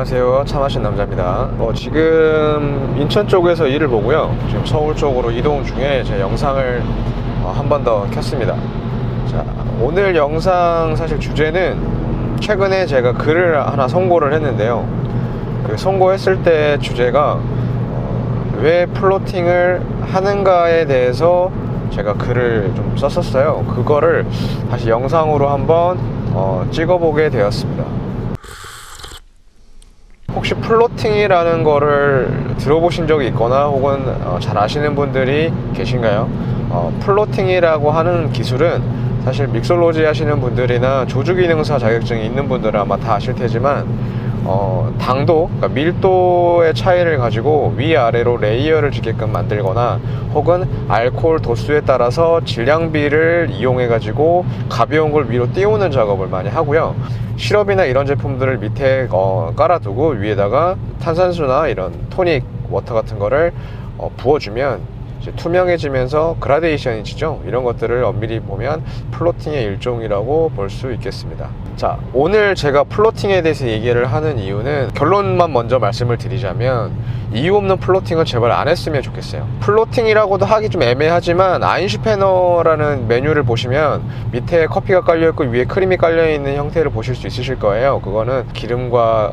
안녕하세요. 차 마신 남자입니다. 지금 인천 쪽에서 일을 보고요. 지금 서울 쪽으로 이동 중에 제 영상을 한 번 더 켰습니다. 자, 오늘 영상 사실 주제는 최근에 제가 글을 하나 선고를 했는데요. 그 선고했을 때 주제가 왜 플로팅을 하는가에 대해서 제가 글을 좀 썼었어요. 그거를 다시 영상으로 한번 찍어보게 되었습니다. 혹시 플로팅이라는 거를 들어보신 적이 있거나 혹은 잘 아시는 분들이 계신가요? 플로팅이라고 하는 기술은 사실 믹솔로지 하시는 분들이나 조주기능사 자격증이 있는 분들은 아마 다 아실 테지만 당도, 그러니까 밀도의 차이를 가지고 위아래로 레이어를 지게끔 만들거나 혹은 알코올 도수에 따라서 질량비를 이용해 가지고 가벼운 걸 위로 띄우는 작업을 많이 하고요. 시럽이나 이런 제품들을 밑에 깔아두고 위에다가 탄산수나 이런 토닉 워터 같은 거를 부어주면 이제 투명해지면서 그라데이션이 지죠. 이런 것들을 엄밀히 보면 플로팅의 일종이라고 볼 수 있겠습니다. 자, 오늘 제가 플로팅에 대해서 얘기를 하는 이유는 결론만 먼저 말씀을 드리자면 이유 없는 플로팅은 제발 안 했으면 좋겠어요. 플로팅이라고도 하기 좀 애매하지만 아인슈페너라는 메뉴를 보시면 밑에 커피가 깔려있고 위에 크림이 깔려있는 형태를 보실 수 있으실 거예요. 그거는 기름과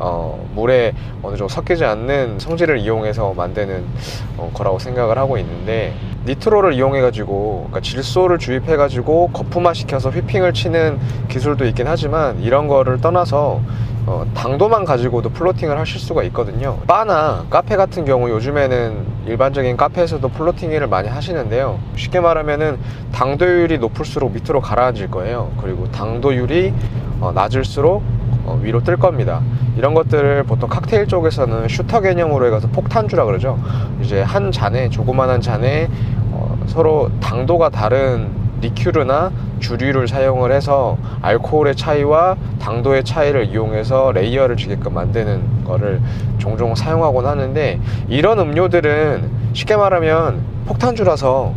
물에 어느 정도 섞이지 않는 성질을 이용해서 만드는 거라고 생각을 하고 있는데, 니트로를 이용해 가지고 그러니까 질소를 주입해 가지고 거품화 시켜서 휘핑을 치는 기술도 있긴 하지만 이런 거를 떠나서 당도만 가지고도 플로팅을 하실 수가 있거든요. 바나 카페 같은 경우 요즘에는 일반적인 카페에서도 플로팅을 많이 하시는데요. 쉽게 말하면은 당도율이 높을수록 밑으로 가라앉을 거예요. 그리고 당도율이 낮을수록 위로 뜰 겁니다. 이런 것들을 보통 칵테일 쪽에서는 슈터 개념으로 해가서 폭탄주라 그러죠. 이제 한 잔에, 조그만한 잔에 서로 당도가 다른 리큐르나 주류를 사용을 해서 알코올의 차이와 당도의 차이를 이용해서 레이어를 주게끔 만드는 거를 종종 사용하곤 하는데, 이런 음료들은 쉽게 말하면 폭탄주라서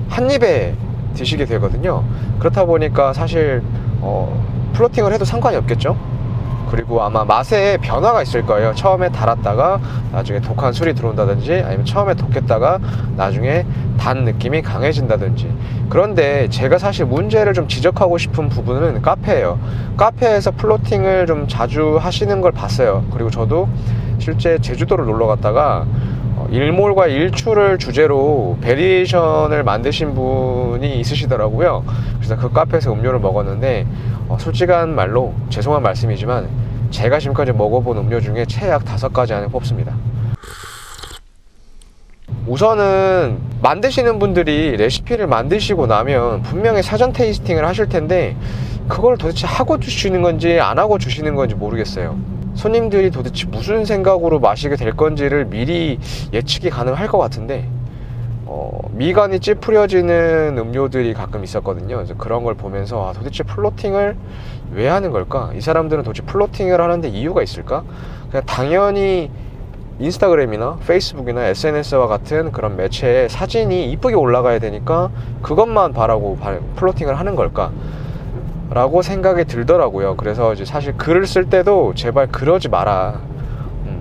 한 입에 드시게 되거든요. 그렇다 보니까 사실 플로팅을 해도 상관이 없겠죠. 그리고 아마 맛에 변화가 있을 거예요. 처음에 달았다가 나중에 독한 술이 들어온다든지, 아니면 처음에 독했다가 나중에 단 느낌이 강해진다든지. 그런데 제가 사실 문제를 좀 지적하고 싶은 부분은 카페예요. 카페에서 플로팅을 좀 자주 하시는 걸 봤어요. 그리고 저도 실제 제주도를 놀러 갔다가 일몰과 일출을 주제로 베리에이션을 만드신 분이 있으시더라고요. 그래서 그 카페에서 음료를 먹었는데 솔직한 말로 죄송한 말씀이지만 제가 지금까지 먹어본 음료 중에 최악 5가지 안에 뽑습니다. 우선은 만드시는 분들이 레시피를 만드시고 나면 분명히 사전 테이스팅을 하실 텐데 그걸 도대체 하고 주시는 건지 안 하고 주시는 건지 모르겠어요. 손님들이 도대체 무슨 생각으로 마시게 될 건지를 미리 예측이 가능할 것 같은데 미간이 찌푸려지는 음료들이 가끔 있었거든요. 그래서 그런 걸 보면서 도대체 플로팅을 왜 하는 걸까? 이 사람들은 도대체 플로팅을 하는데 이유가 있을까? 그냥 당연히 인스타그램이나 페이스북이나 SNS와 같은 그런 매체에 사진이 이쁘게 올라가야 되니까 그것만 바라고 플로팅을 하는 걸까? 라고 생각이 들더라고요. 그래서 이제 사실 글을 쓸 때도 제발 그러지 마라.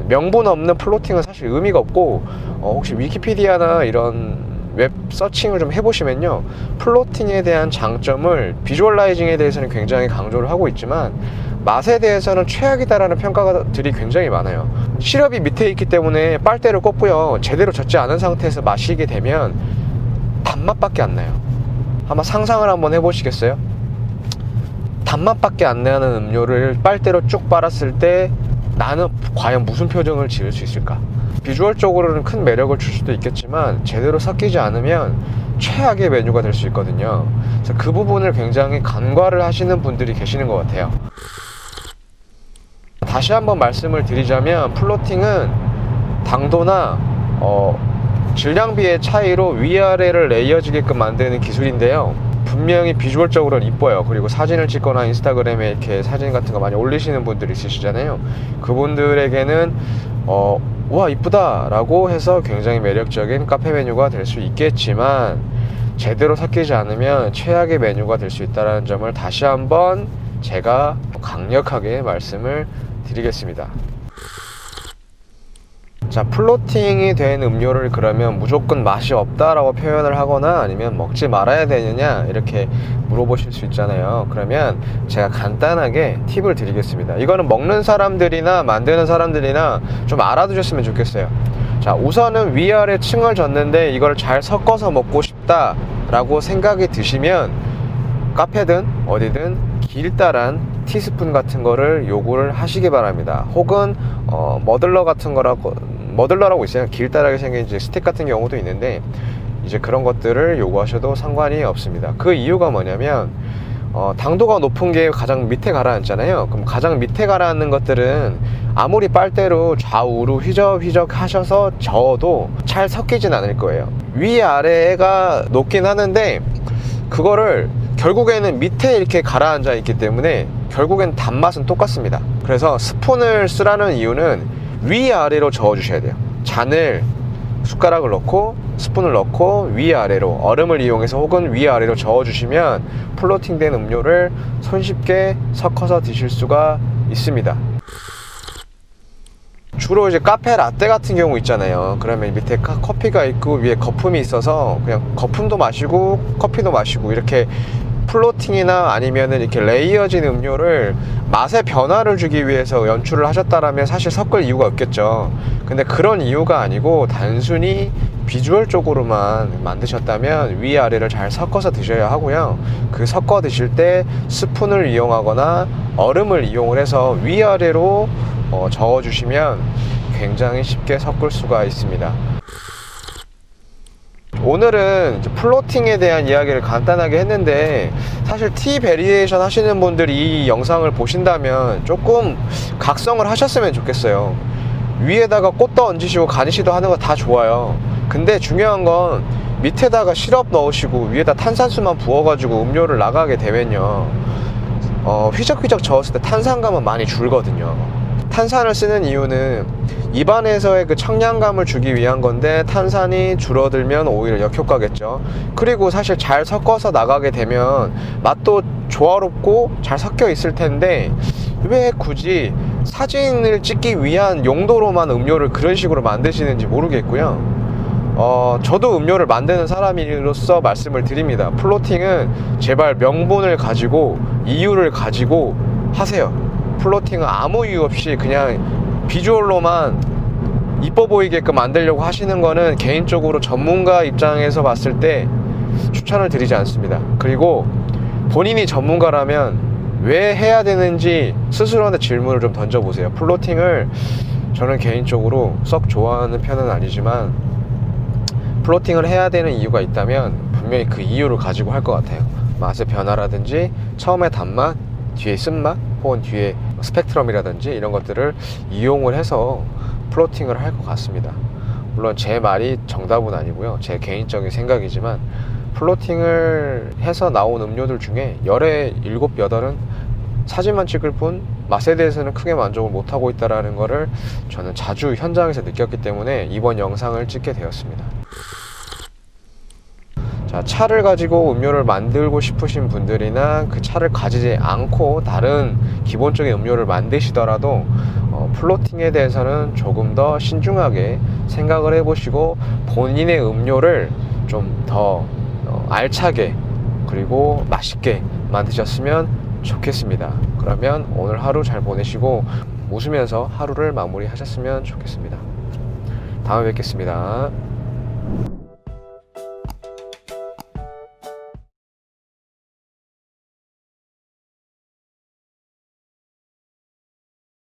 명분 없는 플로팅은 사실 의미가 없고 혹시 위키피디아나 이런 웹 서칭을 좀 해보시면요, 플로팅에 대한 장점을 비주얼라이징에 대해서는 굉장히 강조를 하고 있지만 맛에 대해서는 최악이다라는 평가들이 굉장히 많아요. 시럽이 밑에 있기 때문에 빨대를 꽂고요, 제대로 젖지 않은 상태에서 마시게 되면 단맛밖에 안 나요. 한번 상상을 한번 해보시겠어요? 단맛밖에 안 나는 음료를 빨대로 쭉 빨았을 때 나는 과연 무슨 표정을 지을 수 있을까? 비주얼적으로는 큰 매력을 줄 수도 있겠지만 제대로 섞이지 않으면 최악의 메뉴가 될 수 있거든요. 그래서 그 부분을 굉장히 간과를 하시는 분들이 계시는 것 같아요. 다시 한번 말씀을 드리자면 플로팅은 당도나 질량비의 차이로 위아래를 레이어지게끔 만드는 기술인데요, 분명히 비주얼적으로는 이뻐요. 그리고 사진을 찍거나 인스타그램에 이렇게 사진 같은 거 많이 올리시는 분들이 있으시잖아요. 그분들에게는 와 이쁘다 라고 해서 굉장히 매력적인 카페 메뉴가 될 수 있겠지만 제대로 섞이지 않으면 최악의 메뉴가 될 수 있다는 점을 다시 한번 제가 강력하게 말씀을 드리겠습니다. 자, 플로팅이 된 음료를 그러면 무조건 맛이 없다라고 표현을 하거나 아니면 먹지 말아야 되느냐 이렇게 물어보실 수 있잖아요. 그러면 제가 간단하게 팁을 드리겠습니다. 이거는 먹는 사람들이나 만드는 사람들이나 좀 알아두셨으면 좋겠어요. 자, 우선은 위아래 층을 졌는데 이걸 잘 섞어서 먹고 싶다 라고 생각이 드시면 카페든 어디든 길다란 티스푼 같은 거를 요구를 하시기 바랍니다. 혹은 머들러라고 있어요. 길다랗게 생긴 이제 스틱 같은 경우도 있는데 이제 그런 것들을 요구하셔도 상관이 없습니다. 그 이유가 뭐냐면 당도가 높은 게 가장 밑에 가라앉잖아요. 그럼 가장 밑에 가라앉는 것들은 아무리 빨대로 좌우로 휘적휘적 하셔서 저어도 잘 섞이진 않을 거예요. 위아래가 높긴 하는데 그거를 결국에는 밑에 이렇게 가라앉아 있기 때문에 결국엔 단맛은 똑같습니다. 그래서 스푼을 쓰라는 이유는 위아래로 저어 주셔야 돼요. 잔을 숟가락을 넣고 스푼을 넣고 위아래로 얼음을 이용해서 혹은 위아래로 저어 주시면 플로팅된 음료를 손쉽게 섞어서 드실 수가 있습니다. 주로 이제 카페 라떼 같은 경우 있잖아요. 그러면 밑에 커피가 있고 위에 거품이 있어서 그냥 거품도 마시고 커피도 마시고 이렇게 플로팅이나 아니면은 이렇게 레이어진 음료를 맛의 변화를 주기 위해서 연출을 하셨다라면 사실 섞을 이유가 없겠죠. 근데 그런 이유가 아니고 단순히 비주얼적으로만 만드셨다면 위아래를 잘 섞어서 드셔야 하고요. 그 섞어 드실 때 스푼을 이용하거나 얼음을 이용을 해서 위아래로 저어 주시면 굉장히 쉽게 섞을 수가 있습니다. 오늘은 플로팅에 대한 이야기를 간단하게 했는데 사실 티 베리에이션 하시는 분들이 이 영상을 보신다면 조금 각성을 하셨으면 좋겠어요. 위에다가 꽃도 얹으시고 가니쉬도 하는 거 다 좋아요. 근데 중요한 건 밑에다가 시럽 넣으시고 위에다 탄산수만 부어가지고 음료를 나가게 되면요 휘적휘적 저었을 때 탄산감은 많이 줄거든요. 탄산을 쓰는 이유는 입안에서의 그 청량감을 주기 위한 건데 탄산이 줄어들면 오히려 역효과겠죠. 그리고 사실 잘 섞어서 나가게 되면 맛도 조화롭고 잘 섞여 있을 텐데 왜 굳이 사진을 찍기 위한 용도로만 음료를 그런 식으로 만드시는지 모르겠고요. 저도 음료를 만드는 사람으로서 말씀을 드립니다. 플로팅은 제발 명분을 가지고 이유를 가지고 하세요. 플로팅은 아무 이유 없이 그냥 비주얼로만 이뻐 보이게끔 만들려고 하시는 거는 개인적으로 전문가 입장에서 봤을 때 추천을 드리지 않습니다. 그리고 본인이 전문가라면 왜 해야 되는지 스스로한테 질문을 좀 던져보세요. 플로팅을 저는 개인적으로 썩 좋아하는 편은 아니지만 플로팅을 해야 되는 이유가 있다면 분명히 그 이유를 가지고 할 것 같아요. 맛의 변화라든지 처음에 단맛, 뒤에 쓴맛, 혹은 뒤에 스펙트럼이라든지 이런 것들을 이용을 해서 플로팅을 할 것 같습니다. 물론 제 말이 정답은 아니고요. 제 개인적인 생각이지만 플로팅을 해서 나온 음료들 중에 열의 7, 8은 사진만 찍을 뿐 맛에 대해서는 크게 만족을 못하고 있다는 거를 저는 자주 현장에서 느꼈기 때문에 이번 영상을 찍게 되었습니다. 자, 차를 가지고 음료를 만들고 싶으신 분들이나 그 차를 가지지 않고 다른 기본적인 음료를 만드시더라도 플로팅에 대해서는 조금 더 신중하게 생각을 해보시고 본인의 음료를 좀 더 알차게 그리고 맛있게 만드셨으면 좋겠습니다. 그러면 오늘 하루 잘 보내시고 웃으면서 하루를 마무리하셨으면 좋겠습니다. 다음에 뵙겠습니다.